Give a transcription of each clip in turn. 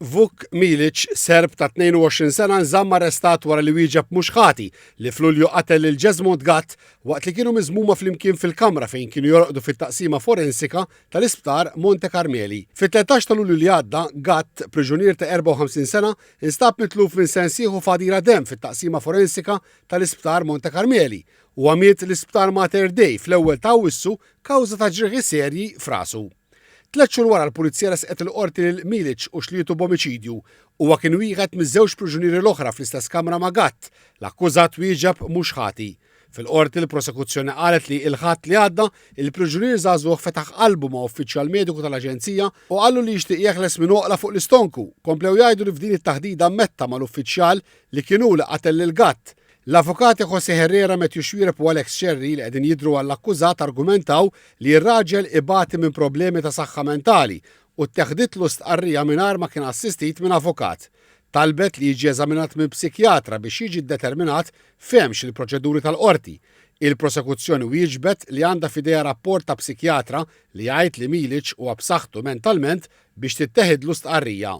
Vuk Milic, Serb ta' 22 sena nżamm arrestat wara li wieġeb mhux ħati li f'Lulju qatel lil Jesmond Gatt waqt li kienu miżmuma flimkien fil-kamra fejn kienu jorqdu fit-taqsima forensika tal-isptar Monte Carmeli. Fit-13 ta' Lulju li għadda, Gatt, priġunier ta' 54 sena, instab mitluf minn sensieħu fadira dem fit-taqsima forensika tal-isptar Monte Carmeli u għamiet l-isptar Mater Dei fl-ewwel ta' Awwissu kawża ta' ġrieħi serji f'rasu. 3 xhur wara l-Pulizija resqet il-qorti lil Milic u xlietu b'omiċidju huwa kien wieħed miż-żewġ priġunieri l-oħra fl-istess kamra ma' Gatt, l-akkużat wieġeb mhux ħati. Fil-qorti l-prosekuzzjoni qalet li l-ħadd li għadda il-priġunier żagħżugħ fetaħ qalbu ma' uffiċjal mediku tal-Aġenzija u qallu li jixtieq jeħles minn oqla fuq l-istonku. Komplew jgħidu li f'din it-taħdida ammetta mal-uffiċjal li kienu li qatel lil Gatt. L-avukati José Herrera, Matthew Xwirep u Alex Cherry li qegħdin jidhru għall-akkużat argumentaw li r-raġel ibati minn problemi ta' saħħa mentali u tteħditlu stqarrija mingħajr ma kien assistit minn avukat. Talbet li jiġi eżaminat minn psikjatra biex jiġi determinat fehmx il-proċeduri tal-qorti. Il-prosekuzzjoni wieġbet li għandha f'idejha rapport ta' psikjatra li jgħid li Milic huwa b'saħħtu mentalment biex titteħidlu stqarrija.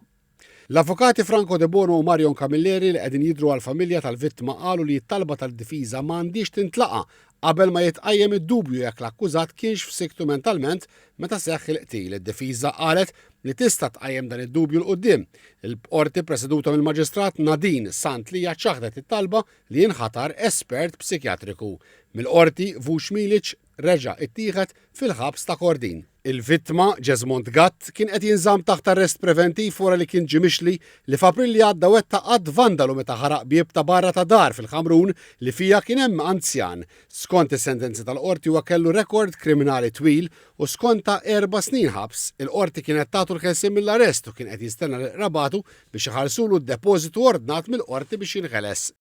L-avukati Franco De Bono u Marion Camilleri li qegħdin jidhru għall-familja tal-vittma qalu li t-talba tal-difiża m'għandix tintlaqa qabel ma jitqajjem id-dubju jekk l-akkużat kienx f'siktu mentalment meta seħħ il-qtil. Id-difiża qalet li tista' tqajjem dan id-dubju l quddiem. Il-qorti preseduta mill-Maġistrat Nadine Sant li ċaħdet it-talba li jinħatar espert psikjatriku. Mill-qorti Vuk Milic reġa' ittieħed fil-ħabs ta' Kordin. Il-vittma Jesmond Gatt kien qed jinżamm taħt arrest preventiv wara li kien ġimixli li f'April li għadda wettaq qatt vandalu meta ħaraq bieb ta' barra ta' dar fil-Ħamrun li fija kien hemm anzjan. Skont is-sentenzi tal-qorti huwa kellu rekord kriminali twil u skonta 4 snin ħabs. Il-qorti kienet tagħtu l-ħelsien mill-arrest u kien qed jistenna l-rabatu biex iħallsulu d-depożitu ordnat mill-qorti biex jinħeles.